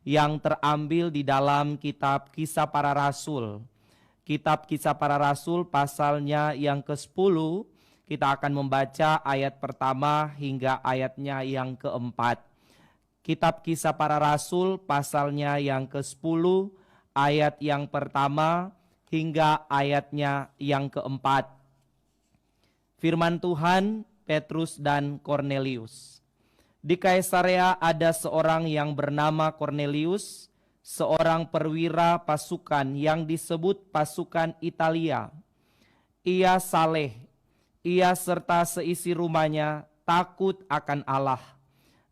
yang terambil di dalam kitab Kisah Para Rasul. Kitab Kisah Para Rasul pasalnya yang ke-10, kita akan membaca ayat pertama hingga ayatnya yang ke-4. Kitab Kisah Para Rasul pasalnya yang ke-10, ayat yang pertama hingga ayatnya yang ke-4. Firman Tuhan, Petrus dan Kornelius. Di Kaisarea ada seorang yang bernama Kornelius, seorang perwira pasukan yang disebut pasukan Italia. Ia saleh, ia serta seisi rumahnya takut akan Allah,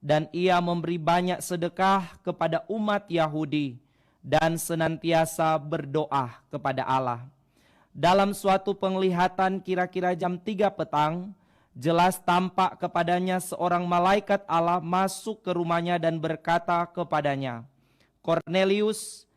dan ia memberi banyak sedekah kepada umat Yahudi dan senantiasa berdoa kepada Allah. Dalam suatu penglihatan kira-kira jam 3 petang, jelas tampak kepadanya seorang malaikat Allah masuk ke rumahnya dan berkata kepadanya, "Kornelius."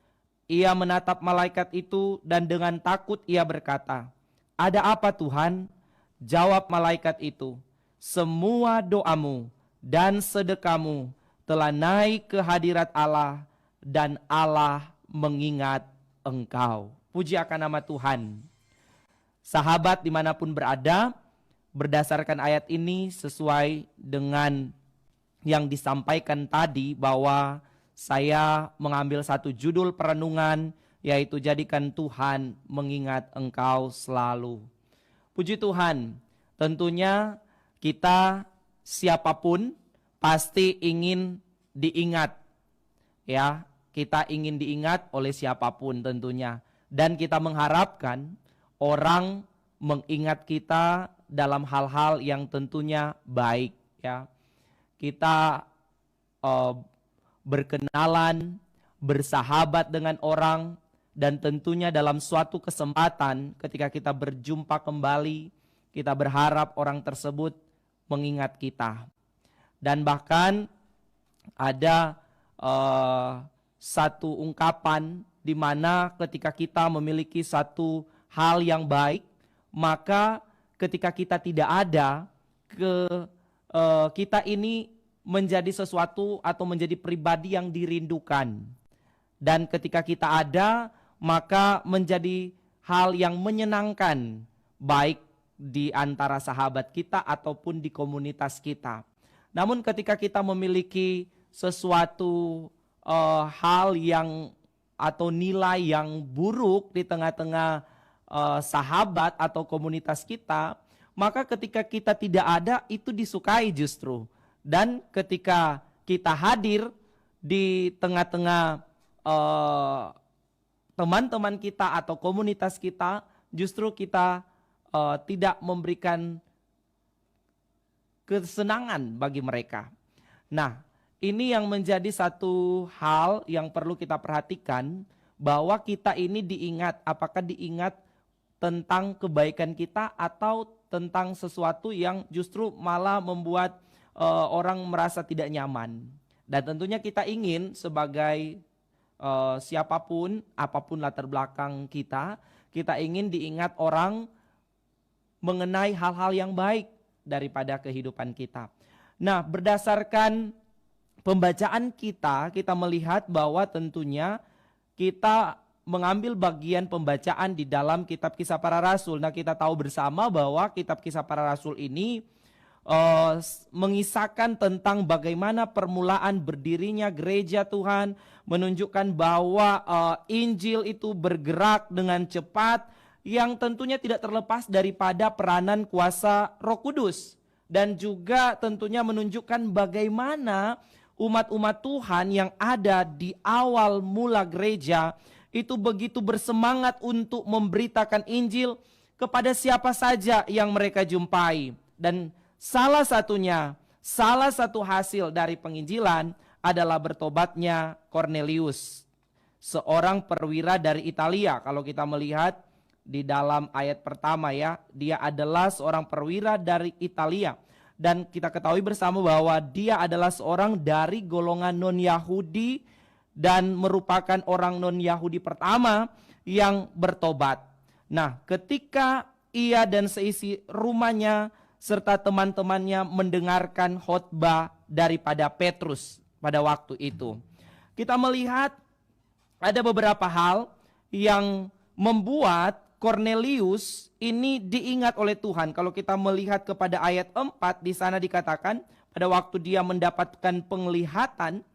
Ia menatap malaikat itu dan dengan takut ia berkata, "Ada apa Tuhan?" Jawab malaikat itu, "Semua doamu dan sedekahmu telah naik ke hadirat Allah dan Allah mengingat engkau." Puji akan nama Tuhan. Sahabat dimanapun berada, berdasarkan ayat ini sesuai dengan yang disampaikan tadi bahwa saya mengambil satu judul perenungan, yaitu jadikan Tuhan mengingat engkau selalu. Puji Tuhan, tentunya kita siapapun pasti ingin diingat. Ya, kita ingin diingat oleh siapapun tentunya. Dan kita mengharapkan orang mengingat kita dalam hal-hal yang tentunya baik. Ya, kita berkenalan, bersahabat dengan orang, dan tentunya dalam suatu kesempatan ketika kita berjumpa kembali, kita berharap orang tersebut mengingat kita. Dan bahkan ada satu ungkapan di mana ketika kita memiliki satu hal yang baik, maka ketika kita tidak ada, kita ini menjadi sesuatu atau menjadi pribadi yang dirindukan. Dan ketika kita ada, maka menjadi hal yang menyenangkan, baik di antara sahabat kita ataupun di komunitas kita. Namun ketika kita memiliki sesuatu hal yang atau nilai yang buruk di tengah-tengah sahabat atau komunitas kita, maka ketika kita tidak ada itu disukai justru. Dan ketika kita hadir di tengah-tengah teman-teman kita atau komunitas kita, justru kita tidak memberikan kesenangan bagi mereka. Nah, ini yang menjadi satu hal yang perlu kita perhatikan, bahwa kita ini diingat, apakah diingat tentang kebaikan kita atau tentang sesuatu yang justru malah membuat orang merasa tidak nyaman. Dan tentunya kita ingin sebagai siapapun, apapun latar belakang kita ingin diingat orang mengenai hal-hal yang baik daripada kehidupan kita. Nah, berdasarkan pembacaan kita melihat bahwa tentunya kita mengambil bagian pembacaan di dalam kitab Kisah Para Rasul. Nah, kita tahu bersama bahwa kitab Kisah Para Rasul ini mengisahkan tentang bagaimana permulaan berdirinya gereja Tuhan, menunjukkan bahwa Injil itu bergerak dengan cepat, yang tentunya tidak terlepas daripada peranan kuasa Roh Kudus. Dan juga tentunya menunjukkan bagaimana umat-umat Tuhan yang ada di awal mula gereja itu begitu bersemangat untuk memberitakan Injil kepada siapa saja yang mereka jumpai. Dan salah satu hasil dari penginjilan adalah bertobatnya Kornelius, seorang perwira dari Italia. Kalau kita melihat di dalam ayat pertama ya, dia adalah seorang perwira dari Italia. Dan kita ketahui bersama bahwa dia adalah seorang dari golongan non-Yahudi dan merupakan orang non-Yahudi pertama yang bertobat. Nah, ketika ia dan seisi rumahnya serta teman-temannya mendengarkan khotbah daripada Petrus pada waktu itu, kita melihat ada beberapa hal yang membuat Kornelius ini diingat oleh Tuhan. Kalau kita melihat kepada ayat 4, di sana dikatakan pada waktu dia mendapatkan penglihatan,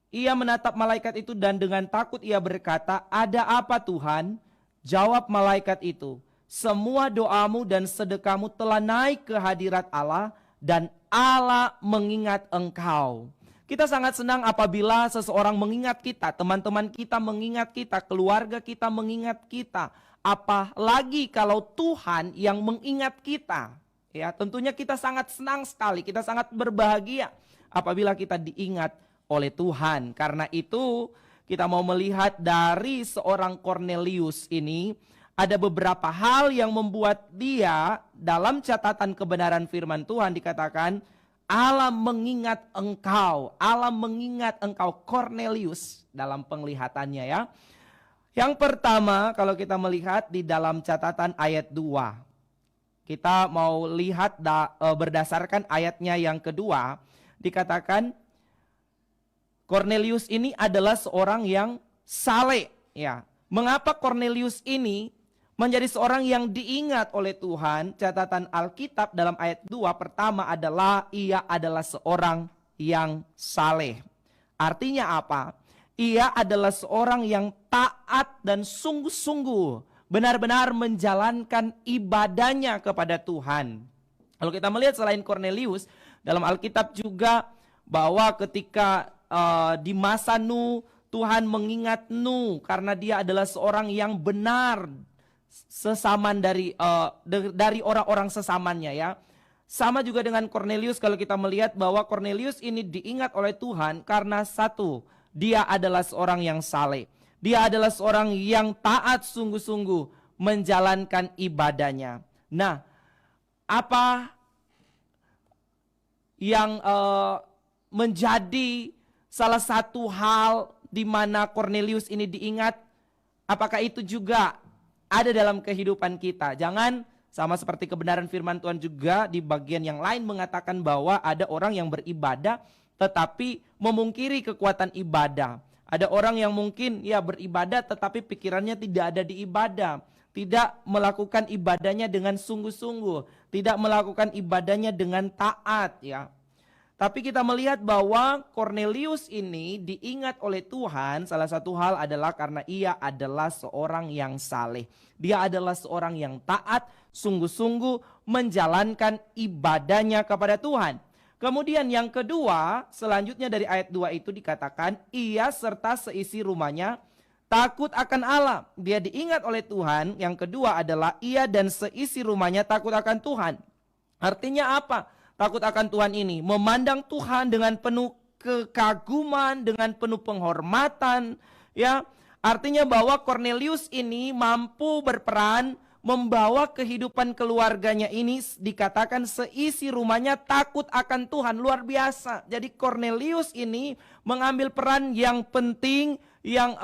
ia menatap malaikat itu dan dengan takut ia berkata, "Ada apa Tuhan?" Jawab malaikat itu, "Semua doamu dan sedekahmu telah naik ke hadirat Allah dan Allah mengingat engkau." Kita sangat senang apabila seseorang mengingat kita, teman-teman kita mengingat kita, keluarga kita mengingat kita. Apalagi kalau Tuhan yang mengingat kita. Ya, tentunya kita sangat senang sekali, kita sangat berbahagia apabila kita diingat oleh Tuhan. Karena itu kita mau melihat dari seorang Kornelius ini ada beberapa hal yang membuat dia dalam catatan kebenaran firman Tuhan dikatakan Allah mengingat engkau, Allah mengingat engkau Kornelius dalam penglihatannya ya. Yang pertama kalau kita melihat di dalam catatan ayat 2. Kita mau lihat berdasarkan ayatnya yang kedua dikatakan Kornelius ini adalah seorang yang saleh, ya. Mengapa Kornelius ini menjadi seorang yang diingat oleh Tuhan? Catatan Alkitab dalam ayat 2 pertama adalah ia adalah seorang yang saleh. Artinya apa? Ia adalah seorang yang taat dan sungguh-sungguh benar-benar menjalankan ibadahnya kepada Tuhan. Kalau kita melihat selain Kornelius, dalam Alkitab juga bahwa ketika di masa Nuh, Tuhan mengingat Nuh karena dia adalah seorang yang benar sesaman dari orang-orang sesamannya ya. Sama juga dengan Kornelius, kalau kita melihat bahwa Kornelius ini diingat oleh Tuhan karena satu, dia adalah seorang yang saleh. Dia adalah seorang yang taat sungguh-sungguh menjalankan ibadahnya. Nah, apa yang menjadi salah satu hal di mana Kornelius ini diingat, apakah itu juga ada dalam kehidupan kita? Jangan sama seperti kebenaran firman Tuhan juga di bagian yang lain mengatakan bahwa ada orang yang beribadah tetapi memungkiri kekuatan ibadah. Ada orang yang mungkin ya beribadah tetapi pikirannya tidak ada di ibadah. Tidak melakukan ibadahnya dengan sungguh-sungguh. Tidak melakukan ibadahnya dengan taat ya. Tapi kita melihat bahwa Kornelius ini diingat oleh Tuhan, salah satu hal adalah karena ia adalah seorang yang saleh. Dia adalah seorang yang taat, sungguh-sungguh menjalankan ibadahnya kepada Tuhan. Kemudian yang kedua, selanjutnya dari ayat 2 itu dikatakan, ia serta seisi rumahnya takut akan Allah. Dia diingat oleh Tuhan. Yang kedua adalah ia dan seisi rumahnya takut akan Tuhan. Artinya apa? Takut akan Tuhan ini memandang Tuhan dengan penuh kekaguman, dengan penuh penghormatan, ya. Artinya bahwa Kornelius ini mampu berperan membawa kehidupan keluarganya ini, dikatakan seisi rumahnya takut akan Tuhan. Luar biasa. Jadi Kornelius ini mengambil peran yang penting, yang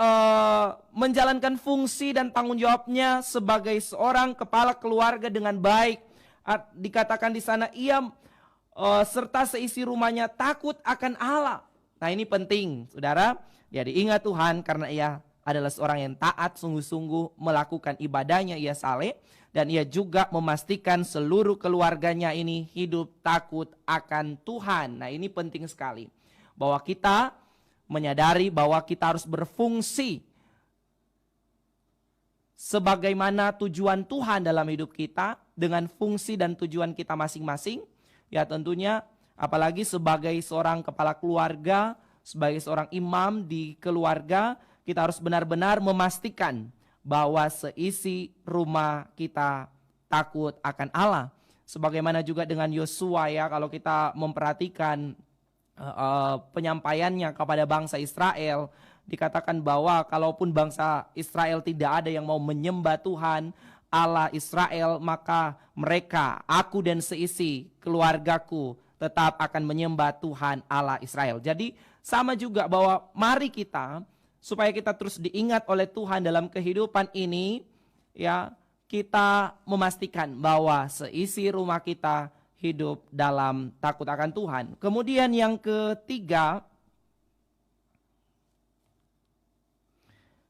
menjalankan fungsi dan tanggung jawabnya sebagai seorang kepala keluarga dengan baik. Dikatakan di sana ia serta seisi rumahnya takut akan Allah. Nah ini penting saudara, dia diingat Tuhan karena ia adalah seorang yang taat sungguh-sungguh melakukan ibadahnya, ia saleh. Dan ia juga memastikan seluruh keluarganya ini hidup takut akan Tuhan. Nah ini penting sekali, bahwa kita menyadari bahwa kita harus berfungsi sebagaimana tujuan Tuhan dalam hidup kita, dengan fungsi dan tujuan kita masing-masing. Ya tentunya apalagi sebagai seorang kepala keluarga, sebagai seorang imam di keluarga, kita harus benar-benar memastikan bahwa seisi rumah kita takut akan Allah. Sebagaimana juga dengan Yosua ya, kalau kita memperhatikan penyampaiannya kepada bangsa Israel, dikatakan bahwa kalaupun bangsa Israel tidak ada yang mau menyembah Tuhan Allah Israel, maka mereka, aku dan seisi keluargaku tetap akan menyembah Tuhan Allah Israel. Jadi sama juga bahwa mari kita, supaya kita terus diingat oleh Tuhan dalam kehidupan ini, ya kita memastikan bahwa seisi rumah kita hidup dalam takut akan Tuhan. Kemudian yang ketiga,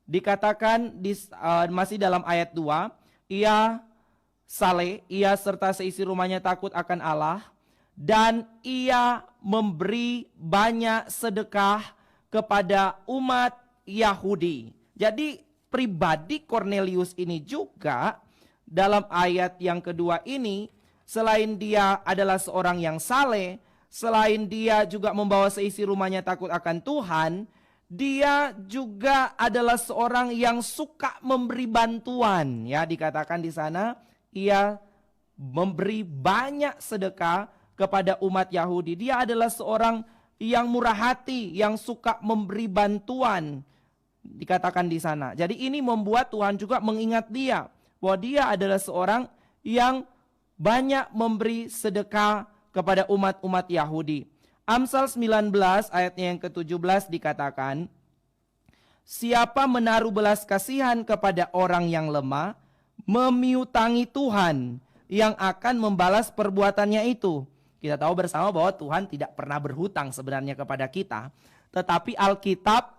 Dikatakan masih dalam ayat 2, ia saleh, ia serta seisi rumahnya takut akan Allah, dan ia memberi banyak sedekah kepada umat Yahudi. Jadi pribadi Kornelius ini juga dalam ayat yang kedua ini, selain dia adalah seorang yang saleh, selain dia juga membawa seisi rumahnya takut akan Tuhan, dia juga adalah seorang yang suka memberi bantuan. Ya, dikatakan di sana ia memberi banyak sedekah kepada umat Yahudi. Dia adalah seorang yang murah hati, yang suka memberi bantuan. Dikatakan di sana. Jadi ini membuat Tuhan juga mengingat dia bahwa dia adalah seorang yang banyak memberi sedekah kepada umat-umat Yahudi. Amsal 19 ayatnya yang ke-17 dikatakan, siapa menaruh belas kasihan kepada orang yang lemah, memiutangi Tuhan yang akan membalas perbuatannya itu. Kita tahu bersama bahwa Tuhan tidak pernah berhutang sebenarnya kepada kita. Tetapi Alkitab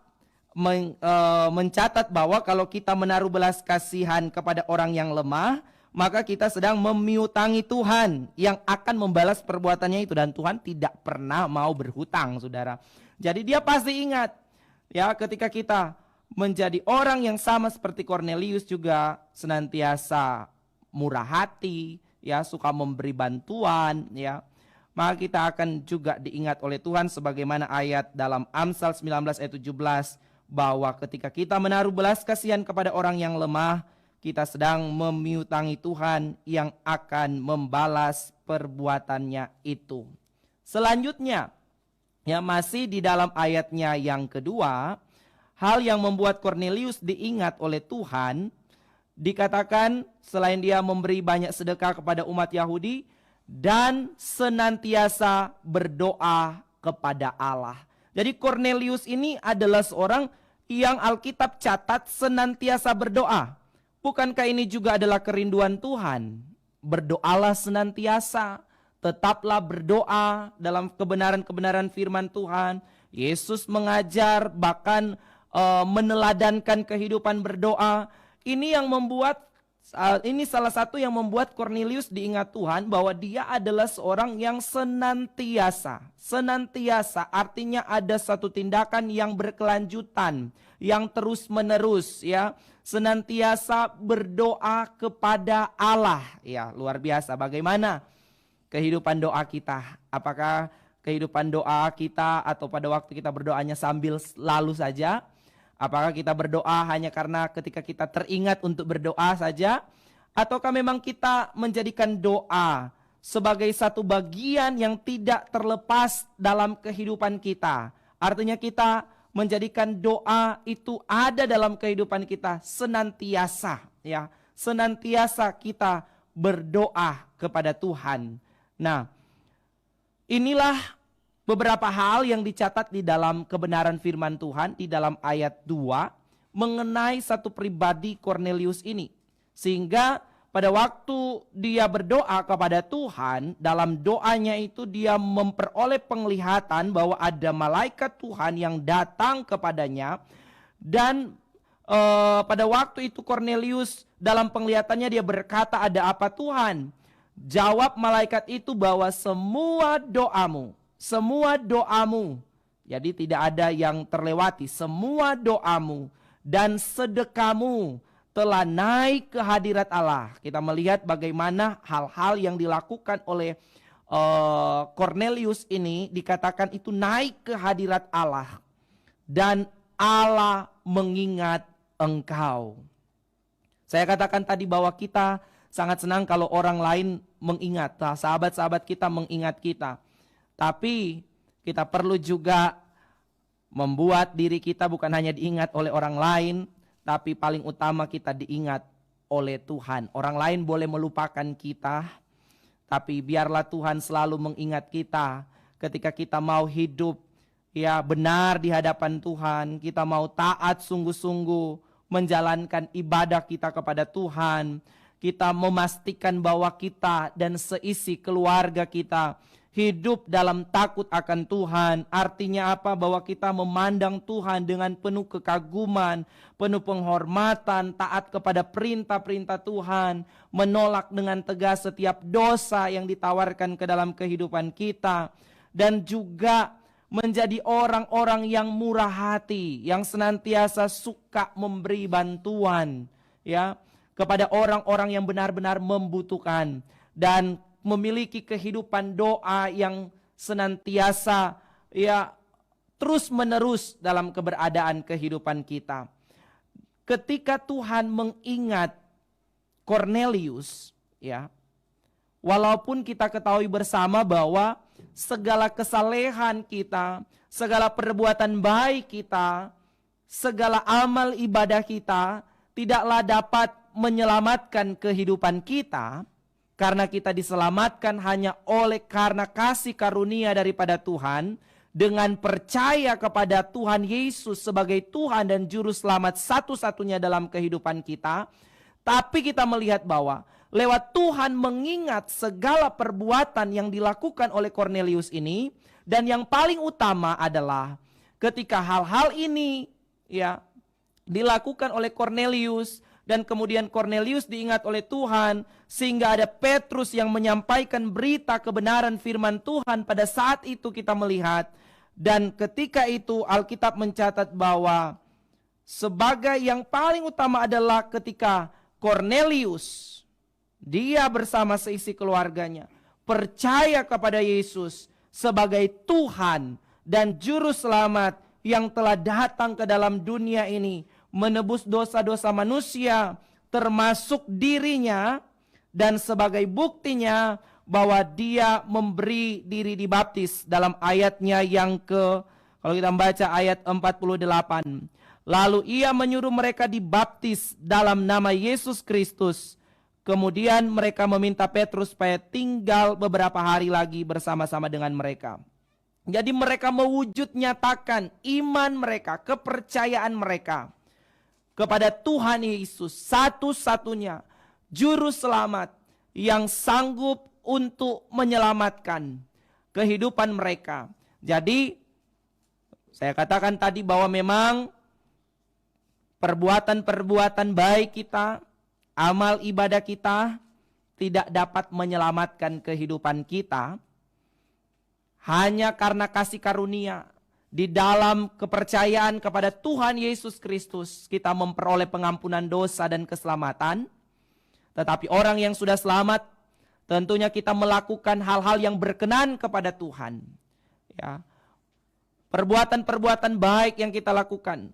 mencatat bahwa kalau kita menaruh belas kasihan kepada orang yang lemah, maka kita sedang memiutangi Tuhan yang akan membalas perbuatannya itu. Dan Tuhan tidak pernah mau berhutang, saudara. Jadi dia pasti ingat, ya, ketika kita menjadi orang yang sama seperti Kornelius juga senantiasa murah hati, ya, suka memberi bantuan, ya, maka kita akan juga diingat oleh Tuhan sebagaimana ayat dalam Amsal 19 ayat 17, bahwa ketika kita menaruh belas kasihan kepada orang yang lemah, kita sedang memiutangi Tuhan yang akan membalas perbuatannya itu. Selanjutnya, ya, masih di dalam ayatnya yang kedua, hal yang membuat Kornelius diingat oleh Tuhan, dikatakan selain dia memberi banyak sedekah kepada umat Yahudi, dan senantiasa berdoa kepada Allah. Jadi Kornelius ini adalah seorang yang Alkitab catat senantiasa berdoa. Bukankah ini juga adalah kerinduan Tuhan? Berdoalah senantiasa, tetaplah berdoa dalam kebenaran-kebenaran firman Tuhan. Yesus mengajar, bahkan meneladankan kehidupan berdoa. Ini yang membuat, ini salah satu yang membuat Kornelius diingat Tuhan bahwa dia adalah seorang yang senantiasa. Senantiasa artinya ada satu tindakan yang berkelanjutan, yang terus menerus, ya. Senantiasa berdoa kepada Allah, ya, luar biasa. Bagaimana kehidupan doa kita? Apakah kehidupan doa kita atau pada waktu kita berdoanya sambil lalu saja? Apakah kita berdoa hanya karena ketika kita teringat untuk berdoa saja? Ataukah memang kita menjadikan doa sebagai satu bagian yang tidak terlepas dalam kehidupan kita? Artinya kita menjadikan doa itu ada dalam kehidupan kita senantiasa, ya. Senantiasa kita berdoa kepada Tuhan. Nah, inilah beberapa hal yang dicatat di dalam kebenaran firman Tuhan di dalam ayat 2 mengenai satu pribadi Kornelius ini. Sehingga pada waktu dia berdoa kepada Tuhan, dalam doanya itu dia memperoleh penglihatan bahwa ada malaikat Tuhan yang datang kepadanya. Dan pada waktu itu Kornelius dalam penglihatannya dia berkata, ada apa Tuhan? Jawab malaikat itu bahwa semua doamu, jadi tidak ada yang terlewati, semua doamu dan sedekahmu telah naik ke hadirat Allah. Kita melihat bagaimana hal-hal yang dilakukan oleh Kornelius ini dikatakan itu naik ke hadirat Allah. Dan Allah mengingat engkau. Saya katakan tadi bahwa kita sangat senang kalau orang lain mengingat, sahabat-sahabat kita mengingat kita. Tapi kita perlu juga membuat diri kita bukan hanya diingat oleh orang lain, tapi paling utama kita diingat oleh Tuhan. Orang lain boleh melupakan kita, tapi biarlah Tuhan selalu mengingat kita ketika kita mau hidup, ya, benar di hadapan Tuhan. Kita mau taat sungguh-sungguh menjalankan ibadah kita kepada Tuhan. Kita memastikan bahwa kita dan seisi keluarga kita hidup dalam takut akan Tuhan. Artinya apa? Bahwa kita memandang Tuhan dengan penuh kekaguman, penuh penghormatan, taat kepada perintah-perintah Tuhan, menolak dengan tegas setiap dosa yang ditawarkan ke dalam kehidupan kita, dan juga menjadi orang-orang yang murah hati, yang senantiasa suka memberi bantuan, ya, kepada orang-orang yang benar-benar membutuhkan, dan memiliki kehidupan doa yang senantiasa, ya, terus menerus dalam keberadaan kehidupan kita. Ketika Tuhan mengingat Kornelius, ya, walaupun kita ketahui bersama bahwa segala kesalehan kita, segala perbuatan baik kita, segala amal ibadah kita tidaklah dapat menyelamatkan kehidupan kita, karena kita diselamatkan hanya oleh karena kasih karunia daripada Tuhan, dengan percaya kepada Tuhan Yesus sebagai Tuhan dan Juru Selamat satu-satunya dalam kehidupan kita. Tapi kita melihat bahwa lewat Tuhan mengingat segala perbuatan yang dilakukan oleh Kornelius ini, dan yang paling utama adalah ketika hal-hal ini, ya, dilakukan oleh Kornelius, dan kemudian Kornelius diingat oleh Tuhan, sehingga ada Petrus yang menyampaikan berita kebenaran firman Tuhan. Pada saat itu kita melihat, dan ketika itu Alkitab mencatat bahwa sebagai yang paling utama adalah ketika Kornelius, dia bersama seisi keluarganya percaya kepada Yesus sebagai Tuhan dan Juru Selamat yang telah datang ke dalam dunia ini, menebus dosa-dosa manusia termasuk dirinya, dan sebagai buktinya bahwa dia memberi diri dibaptis dalam ayatnya yang kalau kita baca ayat 48. Lalu ia menyuruh mereka dibaptis dalam nama Yesus Kristus. Kemudian mereka meminta Petrus supaya tinggal beberapa hari lagi bersama-sama dengan mereka. Jadi mereka mewujud nyatakan iman mereka, kepercayaan mereka kepada Tuhan Yesus, satu-satunya Juru Selamat yang sanggup untuk menyelamatkan kehidupan mereka. Jadi saya katakan tadi bahwa memang perbuatan-perbuatan baik kita, amal ibadah kita tidak dapat menyelamatkan kehidupan kita. Hanya karena kasih karunia di dalam kepercayaan kepada Tuhan Yesus Kristus, kita memperoleh pengampunan dosa dan keselamatan. Tetapi orang yang sudah selamat, tentunya kita melakukan hal-hal yang berkenan kepada Tuhan, ya. Perbuatan-perbuatan baik yang kita lakukan,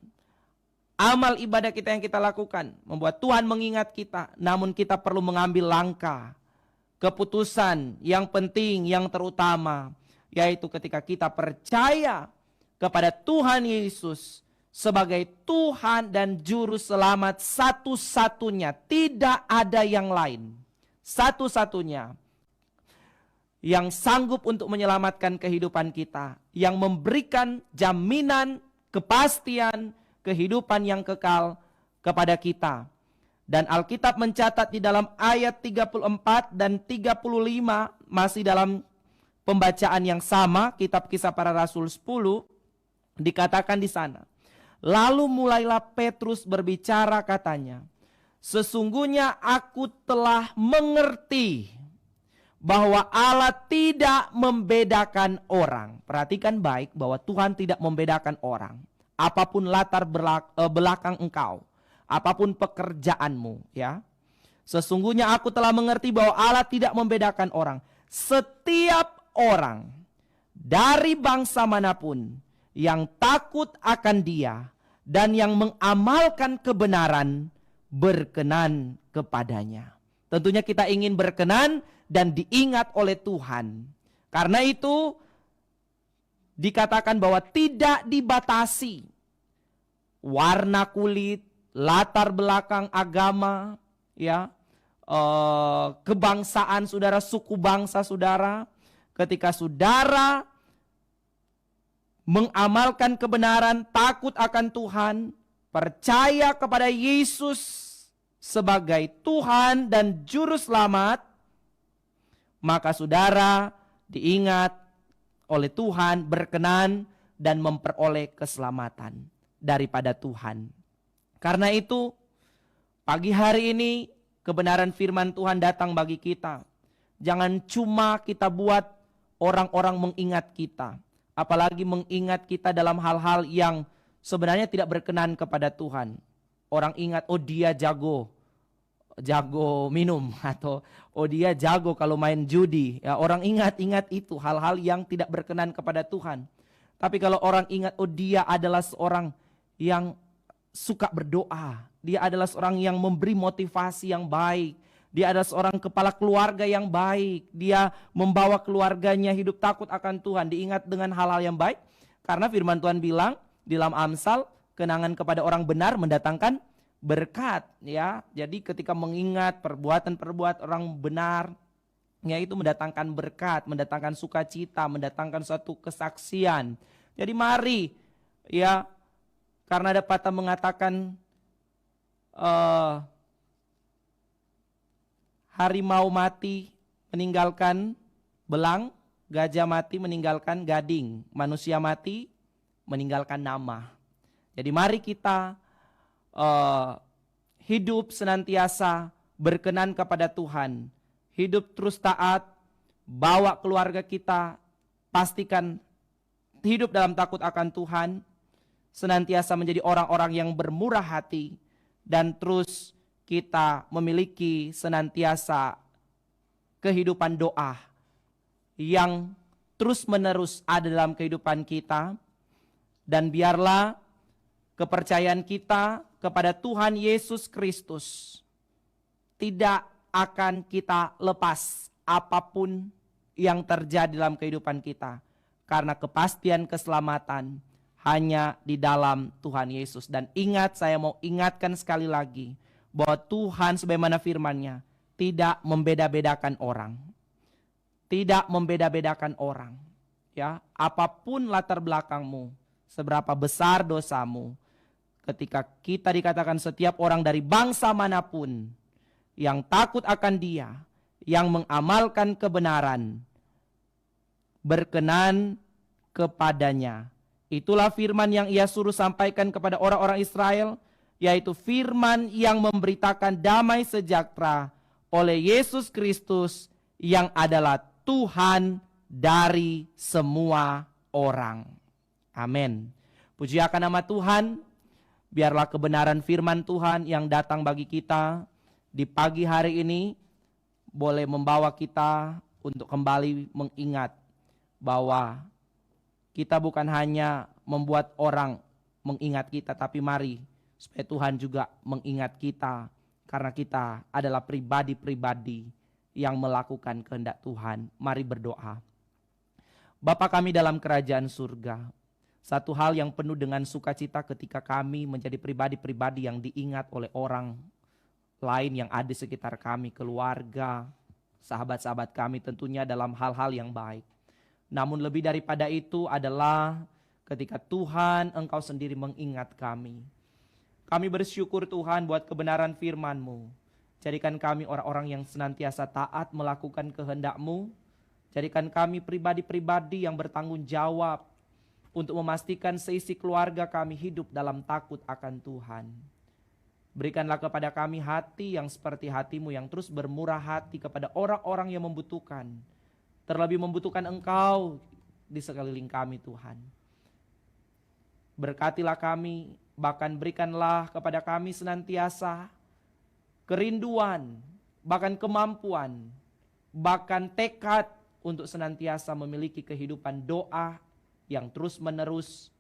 amal ibadah kita yang kita lakukan, membuat Tuhan mengingat kita. Namun kita perlu mengambil langkah, keputusan yang penting, yang terutama, yaitu ketika kita percaya kepada Tuhan Yesus sebagai Tuhan dan Juru Selamat satu-satunya. Tidak ada yang lain. Satu-satunya yang sanggup untuk menyelamatkan kehidupan kita, yang memberikan jaminan, kepastian, kehidupan yang kekal kepada kita. Dan Alkitab mencatat di dalam ayat 34 dan 35, masih dalam pembacaan yang sama, kitab Kisah Para Rasul 10, dikatakan di sana, lalu mulailah Petrus berbicara, katanya, sesungguhnya aku telah mengerti bahwa Allah tidak membedakan orang. Perhatikan baik bahwa Tuhan tidak membedakan orang. Apapun latar belakang engkau, apapun pekerjaanmu, ya. Sesungguhnya aku telah mengerti bahwa Allah tidak membedakan orang. Setiap orang dari bangsa manapun yang takut akan Dia dan yang mengamalkan kebenaran berkenan kepadanya. Tentunya kita ingin berkenan dan diingat oleh Tuhan. Karena itu dikatakan bahwa tidak dibatasi warna kulit, latar belakang agama, ya, kebangsaan saudara, suku bangsa saudara. Ketika saudara mengamalkan kebenaran, takut akan Tuhan, percaya kepada Yesus sebagai Tuhan dan Juru Selamat, maka saudara diingat oleh Tuhan, berkenan, dan memperoleh keselamatan daripada Tuhan. Karena itu, pagi hari ini kebenaran firman Tuhan datang bagi kita. Jangan cuma kita buat orang-orang mengingat kita, apalagi mengingat kita dalam hal-hal yang sebenarnya tidak berkenan kepada Tuhan. Orang ingat, oh dia jago minum, atau oh dia jago kalau main judi. Ya, orang ingat itu hal-hal yang tidak berkenan kepada Tuhan. Tapi kalau orang ingat, oh dia adalah seorang yang suka berdoa, dia adalah seorang yang memberi motivasi yang baik, dia adalah seorang kepala keluarga yang baik, dia membawa keluarganya hidup takut akan Tuhan, diingat dengan hal-hal yang baik. Karena firman Tuhan bilang di dalam Amsal, kenangan kepada orang benar mendatangkan berkat, ya. Jadi ketika mengingat perbuatan-perbuatan orang benar, ya, itu mendatangkan berkat, mendatangkan sukacita, mendatangkan suatu kesaksian. Jadi mari, ya, karena ada patah mengatakan harimau mati meninggalkan belang, gajah mati meninggalkan gading, manusia mati meninggalkan nama. Jadi mari kita hidup senantiasa berkenan kepada Tuhan, hidup terus taat, bawa keluarga kita, pastikan hidup dalam takut akan Tuhan, senantiasa menjadi orang-orang yang bermurah hati, dan terus kita memiliki senantiasa kehidupan doa yang terus menerus ada dalam kehidupan kita. Dan biarlah kepercayaan kita kepada Tuhan Yesus Kristus tidak akan kita lepas apapun yang terjadi dalam kehidupan kita. Karena kepastian keselamatan hanya di dalam Tuhan Yesus. Dan ingat, saya mau ingatkan sekali lagi, bahwa Tuhan sebagaimana firman-Nya tidak membeda-bedakan orang. Tidak membeda-bedakan orang. Ya, apapun latar belakangmu, seberapa besar dosamu, ketika kita dikatakan setiap orang dari bangsa manapun yang takut akan Dia, yang mengamalkan kebenaran, berkenan kepadanya. Itulah firman yang Ia suruh sampaikan kepada orang-orang Israel, yaitu firman yang memberitakan damai sejahtera oleh Yesus Kristus yang adalah Tuhan dari semua orang. Amin. Puji akan nama Tuhan. Biarlah kebenaran firman Tuhan yang datang bagi kita di pagi hari ini boleh membawa kita untuk kembali mengingat bahwa kita bukan hanya membuat orang mengingat kita, tapi mari supaya Tuhan juga mengingat kita, karena kita adalah pribadi-pribadi yang melakukan kehendak Tuhan. Mari berdoa. Bapa kami dalam kerajaan surga, satu hal yang penuh dengan sukacita ketika kami menjadi pribadi-pribadi yang diingat oleh orang lain yang ada di sekitar kami, keluarga, sahabat-sahabat kami tentunya dalam hal-hal yang baik. Namun lebih daripada itu adalah ketika Tuhan Engkau sendiri mengingat kami. Kami bersyukur Tuhan buat kebenaran firman-Mu. Jadikan kami orang-orang yang senantiasa taat melakukan kehendak-Mu. Jadikan kami pribadi-pribadi yang bertanggung jawab untuk memastikan seisi keluarga kami hidup dalam takut akan Tuhan. Berikanlah kepada kami hati yang seperti hati-Mu, yang terus bermurah hati kepada orang-orang yang membutuhkan. Terlebih membutuhkan Engkau di sekeliling kami Tuhan. Berkatilah kami, bahkan berikanlah kepada kami senantiasa kerinduan, bahkan kemampuan, bahkan tekad untuk senantiasa memiliki kehidupan doa yang terus menerus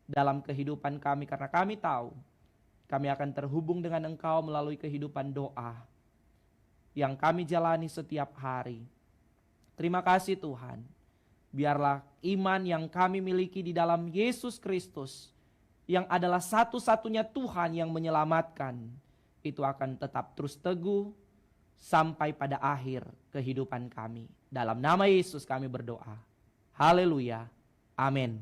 dalam kehidupan kami. Karena kami tahu kami akan terhubung dengan Engkau melalui kehidupan doa yang kami jalani setiap hari. Terima kasih Tuhan. Biarlah iman yang kami miliki di dalam Yesus Kristus, yang adalah satu-satunya Tuhan yang menyelamatkan, itu akan tetap terus teguh sampai pada akhir kehidupan kami. Dalam nama Yesus kami berdoa. Haleluya. Amin.